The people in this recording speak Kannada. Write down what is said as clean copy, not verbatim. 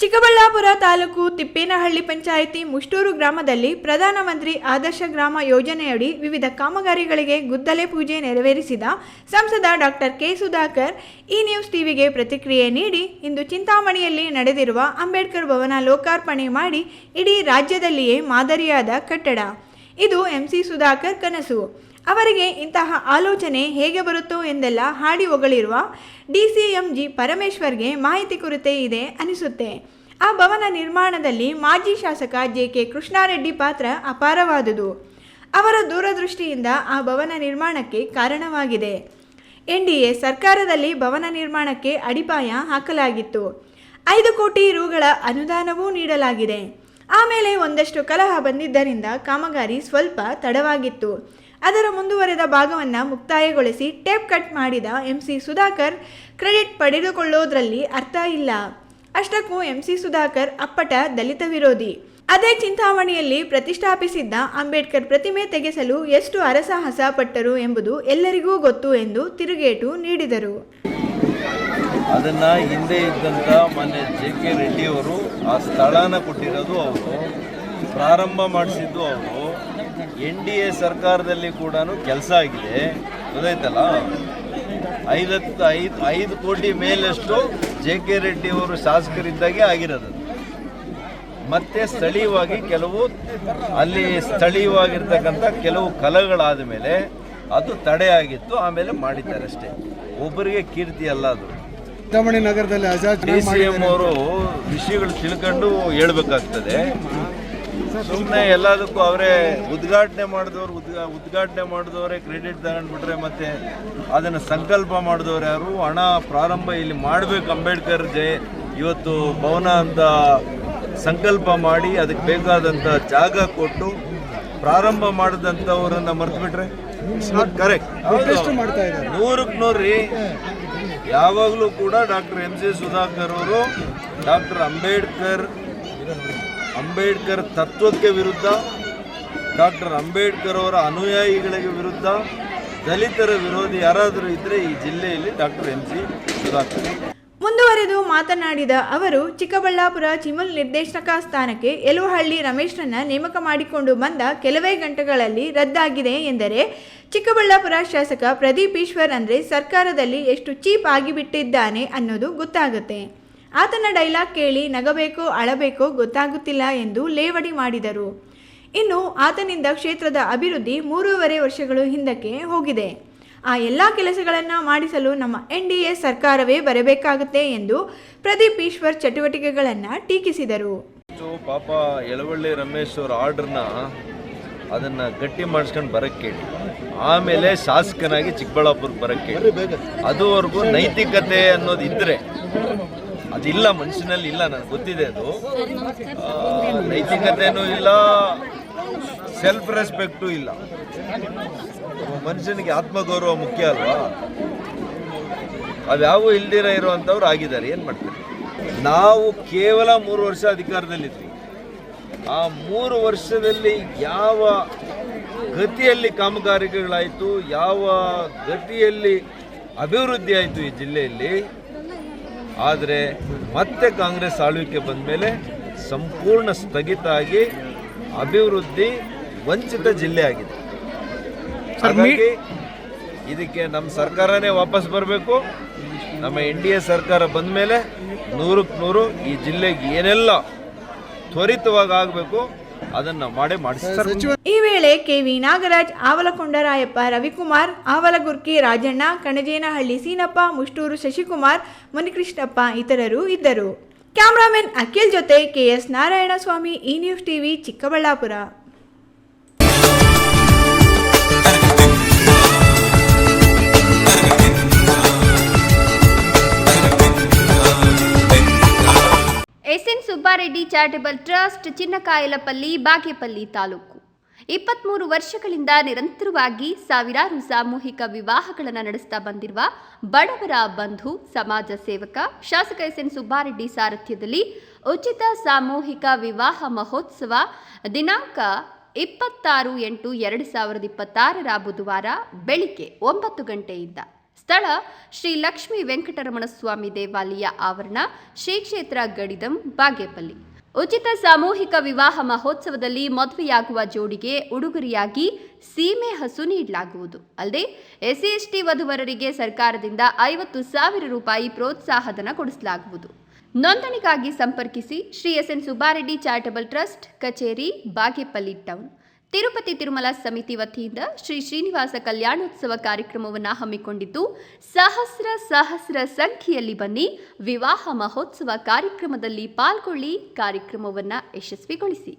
ಚಿಕ್ಕಬಳ್ಳಾಪುರ ತಾಲೂಕು ತಿಪ್ಪೇನಹಳ್ಳಿ ಪಂಚಾಯಿತಿ ಮುಷ್ಟೂರು ಗ್ರಾಮದಲ್ಲಿ ಪ್ರಧಾನಮಂತ್ರಿ ಆದರ್ಶ ಗ್ರಾಮ ಯೋಜನೆಯಡಿ ವಿವಿಧ ಕಾಮಗಾರಿಗಳಿಗೆ ಗುದ್ದಲಿ ಪೂಜೆ ನೆರವೇರಿಸಿದ ಸಂಸದ ಡಾಕ್ಟರ್ ಕೆ ಸುಧಾಕರ್ ಈ ನ್ಯೂಸ್ ಟಿವಿಗೆ ಪ್ರತಿಕ್ರಿಯೆ ನೀಡಿ ಇಂದು ಚಿಂತಾಮಣಿಯಲ್ಲಿ ನಡೆದಿರುವ ಅಂಬೇಡ್ಕರ್ ಭವನ ಲೋಕಾರ್ಪಣೆ ಮಾಡಿ ಇಡೀ ರಾಜ್ಯದಲ್ಲಿಯೇ ಮಾದರಿಯಾದ ಕಟ್ಟಡ. ಇದು ಎಂಸಿ ಸುಧಾಕರ್ ಕನಸು. ಅವರಿಗೆ ಇಂತಹ ಆಲೋಚನೆ ಹೇಗೆ ಬರುತ್ತೋ ಎಂದೆಲ್ಲ ಹಾಡಿ ಹೊಗಳಿರುವ DCM ಜಿ ಪರಮೇಶ್ವರ್ಗೆ ಮಾಹಿತಿ ಕೊರತೆ ಇದೆ ಅನಿಸುತ್ತೆ. ಆ ಭವನ ನಿರ್ಮಾಣದಲ್ಲಿ ಮಾಜಿ ಶಾಸಕ JK ಕೃಷ್ಣಾರೆಡ್ಡಿ ಪಾತ್ರ ಅಪಾರವಾದುದು. ಅವರ ದೂರದೃಷ್ಟಿಯಿಂದ ಆ ಭವನ ನಿರ್ಮಾಣಕ್ಕೆ ಕಾರಣವಾಗಿದೆ. NDA ಸರ್ಕಾರದಲ್ಲಿ ಭವನ ನಿರ್ಮಾಣಕ್ಕೆ ಅಡಿಪಾಯ ಹಾಕಲಾಗಿತ್ತು. 5 ಕೋಟಿ ರುಗಳ ಅನುದಾನವೂ ನೀಡಲಾಗಿದೆ. ಆಮೇಲೆ ಒಂದಷ್ಟು ಕಲಹ ಬಂದಿದ್ದರಿಂದ ಕಾಮಗಾರಿ ಸ್ವಲ್ಪ ತಡವಾಗಿತ್ತು. ಅದರ ಮುಂದುವರೆದ ಭಾಗವನ್ನು ಮುಕ್ತಾಯಗೊಳಿಸಿ ಟೇಪ್ ಕಟ್ ಮಾಡಿದ MC ಸುಧಾಕರ್ ಕ್ರೆಡಿಟ್ ಪಡೆದುಕೊಳ್ಳೋದ್ರಲ್ಲಿ ಅರ್ಥ ಇಲ್ಲ. ಅಷ್ಟಕ್ಕೂ MC ಸುಧಾಕರ್ ಅಪ್ಪಟ ದಲಿತ ವಿರೋಧಿ. ಅದೇ ಚಿಂತಾಮಣಿಯಲ್ಲಿ ಪ್ರತಿಷ್ಠಾಪಿಸಿದ್ದ ಅಂಬೇಡ್ಕರ್ ಪ್ರತಿಮೆ ತೆಗೆಸಲು ಎಷ್ಟು ಹರಸಾಹಸ ಪಟ್ಟರು ಎಂಬುದು ಎಲ್ಲರಿಗೂ ಗೊತ್ತು ಎಂದು ತಿರುಗೇಟು ನೀಡಿದರು. ಅದನ್ನ ಹಿಂದೆ ಇದ್ದಂಥ ಮಾನ್ಯ JK ರೆಡ್ಡಿ ಅವರು ಆ ಸ್ಥಳನ ಕೊಟ್ಟಿರೋದು ಅವರು, ಪ್ರಾರಂಭ ಮಾಡಿಸಿದ್ದು ಅವರು. NDA ಸರ್ಕಾರದಲ್ಲಿ ಕೂಡ ಕೆಲಸ ಆಗಿದೆ, ಗೊತ್ತಾಯ್ತಲ್ಲ. 5 ಕೋಟಿ ಮೇಲಷ್ಟು JK ರೆಡ್ಡಿ ಅವರು ಶಾಸಕರಿದ್ದಾಗೆ ಆಗಿರೋದು. ಮತ್ತೆ ಸ್ಥಳೀಯವಾಗಿ ಕೆಲವು ಅಲ್ಲಿ ಸ್ಥಳೀಯವಾಗಿರ್ತಕ್ಕಂಥ ಕೆಲವು ಕಲಗಳಾದ ಮೇಲೆ ಅದು ತಡೆಯಾಗಿತ್ತು, ಆಮೇಲೆ ಮಾಡಿದ್ದಾರೆ ಅಷ್ಟೇ. ಒಬ್ಬರಿಗೆ ಕೀರ್ತಿ ಅಲ್ಲ ಅದು. ಚಿಂತಾಮಣಿ ನಗರದಲ್ಲಿ DCM ಅವರು ವಿಷಯಗಳು ತಿಳ್ಕೊಂಡು ಹೇಳ್ಬೇಕಾಗ್ತದೆ. ಸುಮ್ಮನೆ ಎಲ್ಲದಕ್ಕೂ ಅವರೇ ಉದ್ಘಾಟನೆ ಮಾಡಿದವರೇ ಕ್ರೆಡಿಟ್ ತಗೊಂಡ್ಬಿಟ್ರೆ ಮತ್ತೆ ಅದನ್ನು ಸಂಕಲ್ಪ ಮಾಡಿದವರು ಯಾರು? ಹಣ ಪ್ರಾರಂಭ ಇಲ್ಲಿ ಮಾಡಬೇಕು, ಅಂಬೇಡ್ಕರ್ ಇವತ್ತು ಭವನ ಅಂತ ಸಂಕಲ್ಪ ಮಾಡಿ ಅದಕ್ಕೆ ಬೇಕಾದಂಥ ಜಾಗ ಕೊಟ್ಟು ಪ್ರಾರಂಭ ಮಾಡಿದಂಥವರನ್ನು ಮರೆತುಬಿಟ್ರೆ ಕರೆಕ್ಟ್. 100ಕ್ಕೆ 100 ರೀ. ಯಾವಾಗಲೂ ಕೂಡ ಡಾಕ್ಟರ್ MC ಸುಧಾಕರ್ ಅವರು ಡಾಕ್ಟರ್ ಅಂಬೇಡ್ಕರ್ ತತ್ವಕ್ಕೆ ವಿರುದ್ಧ, ಡಾಕ್ಟರ್ ಅಂಬೇಡ್ಕರ್ ಅವರ ಅನುಯಾಯಿಗಳಿಗೆ ವಿರುದ್ಧ, ದಲಿತರ ವಿರೋಧಿ ಯಾರಾದರೂ ಇದ್ದರೆ ಈ ಜಿಲ್ಲೆಯಲ್ಲಿ ಡಾಕ್ಟರ್ MC ಸುಧಾಕರ್. ಮುಂದುವರೆದು ಮಾತನಾಡಿದ ಅವರು, ಚಿಕ್ಕಬಳ್ಳಾಪುರ ಚಿಮುಲ್ ನಿರ್ದೇಶಕ ಸ್ಥಾನಕ್ಕೆ ಯಲುವಹಳ್ಳಿ ರಮೇಶ್ರನ್ನ ನೇಮಕ ಮಾಡಿಕೊಂಡು ಬಂದ ಕೆಲವೇ ಗಂಟೆಗಳಲ್ಲಿ ರದ್ದಾಗಿದೆ ಎಂದರೆ ಚಿಕ್ಕಬಳ್ಳಾಪುರ ಶಾಸಕ ಪ್ರದೀಪ್ ಈಶ್ವರ್ ಅಂದರೆ ಸರ್ಕಾರದಲ್ಲಿ ಎಷ್ಟು ಚೀಪ್ ಆಗಿಬಿಟ್ಟಿದ್ದಾನೆ ಅನ್ನೋದು ಗೊತ್ತಾಗುತ್ತೆ. ಆತನ ಡೈಲಾಗ್ ಕೇಳಿ ನಗಬೇಕೋ ಅಳಬೇಕೋ ಗೊತ್ತಾಗುತ್ತಿಲ್ಲ ಎಂದು ಲೇವಡಿ ಮಾಡಿದರು. ಇನ್ನು ಆತನಿಂದ ಕ್ಷೇತ್ರದ ಅಭಿವೃದ್ಧಿ 3.5 ವರ್ಷಗಳು ಹಿಂದಕ್ಕೆ ಹೋಗಿದೆ. ಆ ಎಲ್ಲ ಕೆಲಸಗಳನ್ನು ಮಾಡಿಸಲು ನಮ್ಮ NDA ಸರ್ಕಾರವೇ ಬರಬೇಕಾಗುತ್ತೆ ಎಂದು ಪ್ರದೀಪ್ ಈಶ್ವರ್ ಚಟುವಟಿಕೆಗಳನ್ನು ಟೀಕಿಸಿದರು. ಪಾಪ ಯಲುವಳ್ಳಿ ರಮೇಶ್ ಅವರ ಆರ್ಡರ್ನ ಅದನ್ನು ಗಟ್ಟಿ ಮಾಡಿಸ್ಕೊಂಡು ಬರೋಕ್ಕೆ, ಆಮೇಲೆ ಶಾಸಕನಾಗಿ ಚಿಕ್ಕಬಳ್ಳಾಪುರಕ್ಕೆ ಬರೋಕ್ಕೆ, ಅದುವರೆಗೂ ನೈತಿಕತೆ ಅನ್ನೋದು ಇದ್ದರೆ ಅದಿಲ್ಲ, ಮನುಷ್ಯನಲ್ಲಿ ಇಲ್ಲ, ನನಗೆ ಗೊತ್ತಿದೆ. ಅದು ನೈತಿಕತೆನೂ ಇಲ್ಲ, ಸೆಲ್ಫ್ ರೆಸ್ಪೆಕ್ಟೂ ಇಲ್ಲ. ಮನುಷ್ಯನಿಗೆ ಆತ್ಮಗೌರವ ಮುಖ್ಯ ಅಲ್ವಾ? ಅವ್ಯಾವೂ ಇಲ್ದಿರ ಇರುವಂಥವ್ರು ಆಗಿದ್ದಾರೆ. ಏನು ಮಾಡ್ತಾರೆ? ನಾವು ಕೇವಲ 3 ವರ್ಷ ಅಧಿಕಾರದಲ್ಲಿದ್ವಿ. ಆ 3 ವರ್ಷದಲ್ಲಿ ಯಾವ ಗತಿಯಲ್ಲಿ ಕಾಮಗಾರಿಕೆಗಳಾಯಿತು, ಯಾವ ಗತಿಯಲ್ಲಿ ಅಭಿವೃದ್ಧಿ ಆಯಿತು ಈ ಜಿಲ್ಲೆಯಲ್ಲಿ. ಆದರೆ ಮತ್ತೆ ಕಾಂಗ್ರೆಸ್ ಆಳ್ವಿಕೆ ಬಂದ ಮೇಲೆ ಸಂಪೂರ್ಣ ಸ್ಥಗಿತ ಆಗಿ ಅಭಿವೃದ್ಧಿ ವಂಚಿತ ಜಿಲ್ಲೆ ಆಗಿದೆ. ಹಾಗಾಗಿ ಇದಕ್ಕೆ ನಮ್ಮ ಸರ್ಕಾರನೇ ವಾಪಸ್ ಬರಬೇಕು. ನಮ್ಮ NDA ಸರ್ಕಾರ ಬಂದ ಮೇಲೆ 100ಕ್ಕೆ 100 ಈ ಜಿಲ್ಲೆಗೆ ಏನೆಲ್ಲ ತ್ವರಿತವಾಗಿ ಆಗಬೇಕು ಅದನ್ನು ಮಾಡಿಸ್ತಾರೆ. ಈ ವೇಳೆ KV ನಾಗರಾಜ್, ಆವಲಕೊಂಡರಾಯಪ್ಪ ರವಿಕುಮಾರ್, ಆವಲಗುರ್ಕಿ ರಾಜಣ್ಣ, ಕಣಜೇನಹಳ್ಳಿ ಸೀನಪ್ಪ, ಮುಷ್ಟೂರು ಶಶಿಕುಮಾರ್, ಮುನಿಕೃಷ್ಣಪ್ಪ ಇತರರು ಇದ್ದರು. ಕ್ಯಾಮರಾಮನ್ ಅಖಿಲ್ ಜೊತೆ KS ನಾರಾಯಣಸ್ವಾಮಿ, ಈ news TV, Chikkaballapur. SN Subbareddy charitable trust, Chinnakayalapalli, Bagepalli taluk. 23 ವರ್ಷಗಳಿಂದ ನಿರಂತರವಾಗಿ ಸಾವಿರಾರು ಸಾಮೂಹಿಕ ವಿವಾಹಗಳನ್ನು ನಡೆಸ್ತಾ ಬಂದಿರುವ ಬಡವರ ಬಂಧು, ಸಮಾಜ ಸೇವಕ, ಶಾಸಕ SN ಸುಬ್ಬಾರೆಡ್ಡಿ ಸಾರಥ್ಯದಲ್ಲಿ ಉಚಿತ ಸಾಮೂಹಿಕ ವಿವಾಹ ಮಹೋತ್ಸವ ದಿನಾಂಕ 26/8/2026 ಬುಧವಾರ ಬೆಳಿಗ್ಗೆ 9 ಗಂಟೆಯಿಂದ. ಸ್ಥಳ ಶ್ರೀ ಲಕ್ಷ್ಮೀ ವೆಂಕಟರಮಣ ಸ್ವಾಮಿ ದೇವಾಲಯ ಆವರಣ, ಶ್ರೀ ಕ್ಷೇತ್ರ ಗಡಿದಂ, ಬಾಗೇಪಲ್ಲಿ. ಉಚಿತ ಸಾಮೂಹಿಕ ವಿವಾಹ ಮಹೋತ್ಸವದಲ್ಲಿ ಮದುವೆಯಾಗುವ ಜೋಡಿಗೆ ಉಡುಗೊರೆಯಾಗಿ ಸೀಮೆ ಹಸು ನೀಡಲಾಗುವುದು. ಅಲ್ಲದೆ SC/ST ವಧುವರರಿಗೆ ಸರ್ಕಾರದಿಂದ 50,000 ರೂಪಾಯಿ ಪ್ರೋತ್ಸಾಹಧನ ಕೊಡಿಸಲಾಗುವುದು. ನೋಂದಣಿಗಾಗಿ ಸಂಪರ್ಕಿಸಿ Shri SN Subbareddy charitable trust, ಕಚೇರಿ, ಬಾಗೇಪಲ್ಲಿ ಟೌನ್. ತಿರುಪತಿ ತಿರುಮಲ ಸಮಿತಿ ವತಿಯಿಂದ ಶ್ರೀ ಶ್ರೀನಿವಾಸ ಕಲ್ಯಾಣೋತ್ಸವ ಕಾರ್ಯಕ್ರಮವನ್ನು ಹಮ್ಮಿಕೊಂಡಿದ್ದು, ಸಹಸ್ರ ಸಂಖ್ಯೆಯಲ್ಲಿ ಬನ್ನಿ, ವಿವಾಹ ಮಹೋತ್ಸವ ಕಾರ್ಯಕ್ರಮದಲ್ಲಿ ಪಾಲ್ಗೊಳ್ಳಿ, ಕಾರ್ಯಕ್ರಮವನ್ನು ಯಶಸ್ವಿಗೊಳಿಸಿ.